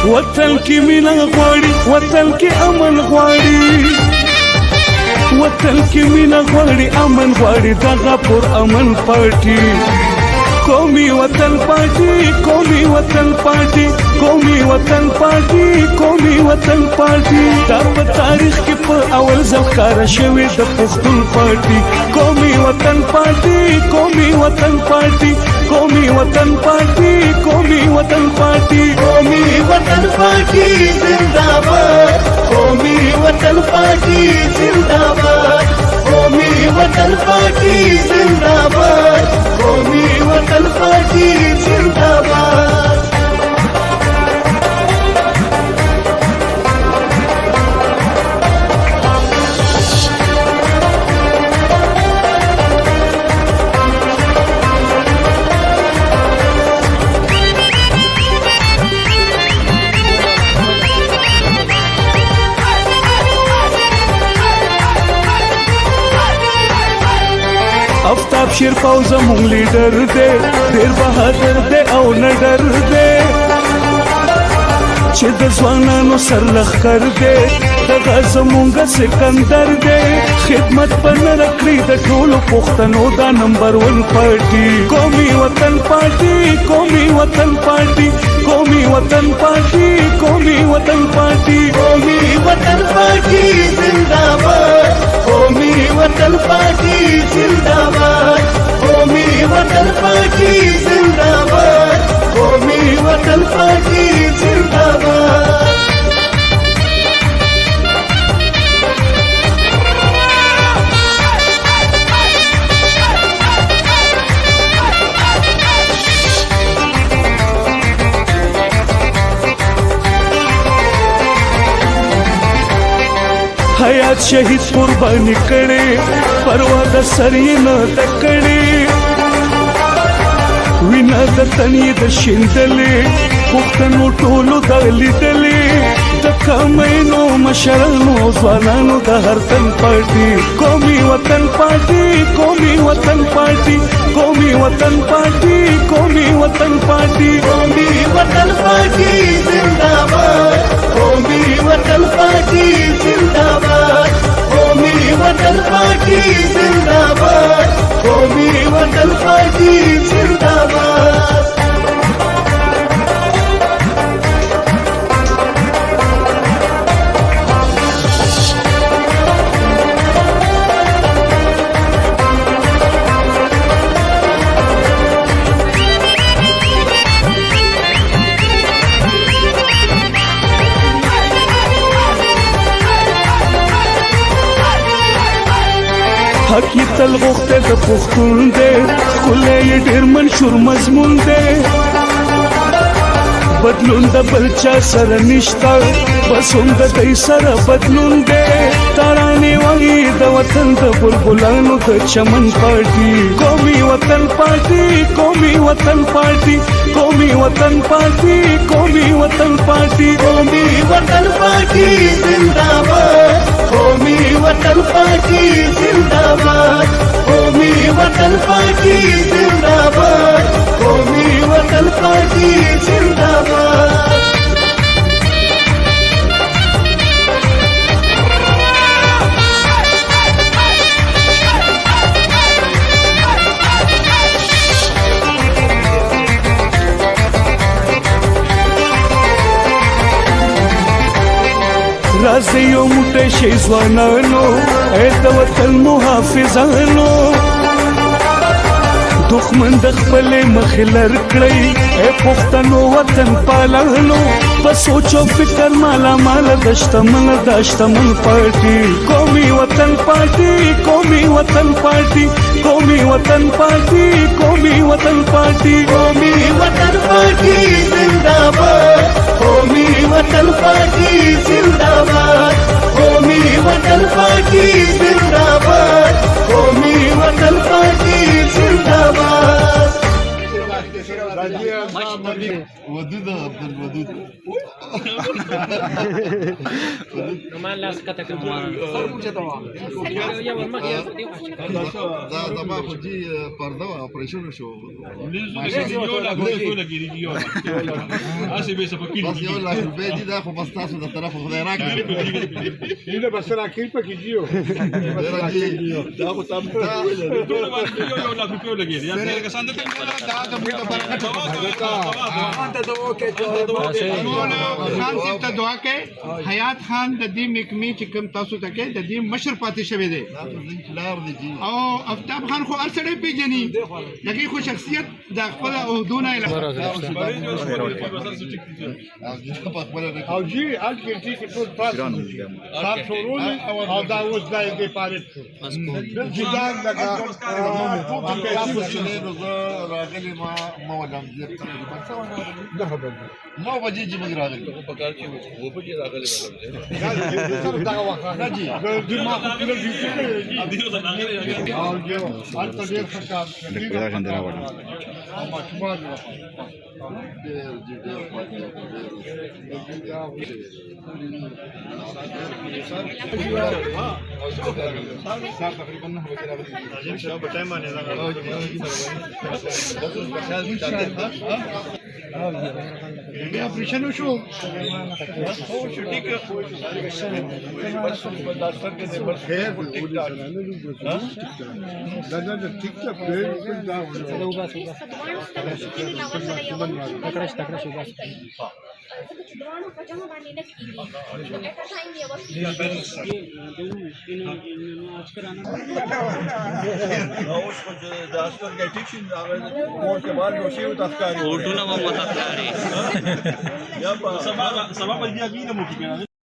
وطن کې مینا غواړي وطن کې امن غواړي وطن کې مینا غواړي امن غواړي دغه پر امن پارټي قومي وطن پارټي قومي وطن پارټي قومي وطن پارټي قومي وطن پارټي دا په تاریخ کې په اول ځل ښکاره شوې د پښتون پارټي قومي وطن پارټي قومي وطن پارټي قومي وطن پارټي قومي وطن پارټي قومي وطن پارٹی زندہ باد قومی وطن پارٹی زندہ باد قومی وطن پارٹی زندہ باد قومی وطن پارٹی زندہ باد افتاب شیر فوز مونږ لیډر دی ډیر بهادر دی او نډر دی چې د ځوانانو سر لښکر دی دغه زمونږ سکندر دی خدمت په نه کړی د ټولو پښتنو دا نمبر 1 پارټي قومي وطن پارټي قومي وطن پارټي قومي وطن پارټي قومي وطن پارټي قومی وطن پارٹی زندہ باد قومی وطن پارٹی زندہ باد قومی وطن پارٹی زندہ باد قومی وطن پارٹی زندہ باد حیات شهید قربانی کړي پروا د سر یې نه تکړي وینا د تنې د شیندلې پښتنو ټولو د لیدلې د کمینو مشرانو ځوانانو د هر تن پارټي قومي وطن پارټي قومي وطن پارټي قومي وطن پارټي قومي وطن پارټي قومی وطن پارٹی زندہ باد قومی وطن پارٹی زندہ باد قومی وطن پارٹی زندہ باد قومی وطن پارٹی زندہ باد حق یې تل غوښته د پښتون دی ښکلی یې ډېر منشور مضمون دی بدلون د بل چا سره نشته بس هم د دی سره بدلون دی ترانې وایي د وطن د بلبلانو د چمن پارټي قومي وطن پارټي قومي وطن پارټي قومي وطن پارټي قومي وطن پارټي قومی وطن پارٹی زندہ باد قومی وطن پارٹی زندہ باد قومی وطن پارٹی زندہ باد قومی وطن پارٹی زندہ باد راځي یو موټی شئ ځوانانو ای د وطن محافظانو دښمن د خپلې مخې لر کړئ ای پښتنو وطن پالانو په سوچ او فکر مالا مال د شتمن پارټي قومي وطن پارټي قومي وطن پارټي قومي وطن پارټي قومي وطن پارټي قومی وطن پارٹی زندہ باد قومی وطن پارٹی زندہ باد قومی وطن پارٹی زندہ باد قومی وطن پارٹی زندہ باد ودود عبد الودود Nomás las categorías. دا دما خو جی پرده و اپریشن شو بس یو لاک روپۍ دي دا خو بس تاسو د طرفه خدای راکړي اینه بس راکړي پکې دیو دا خو تاسو خان صاحب ته دعا کوي حیات خان د دې محکمې چې کوم تاسو ته کوي د دې مشر پاتې شوی دی لار دي جی او افتاب خان خو هر سړی پیژني دغه خو شخصیت د خپل عہدونه او جی ال کې چې ټول پاس صاحب شروع او دا اوس دا دې پاره شو چې دا لگا راغلی ما ودم دې تقریبا نه خبر نو بجې چې موږ راغلی دا وخت راځي د ما په دې کې او جو ال ته ډیر ښه او ماشومان بیا اپریشن وشو ټیک ټاک ډیر دا دوانو په جمع باندې نه کیږي اټ ټایم یو Sabah pagi lagi nak mungkin.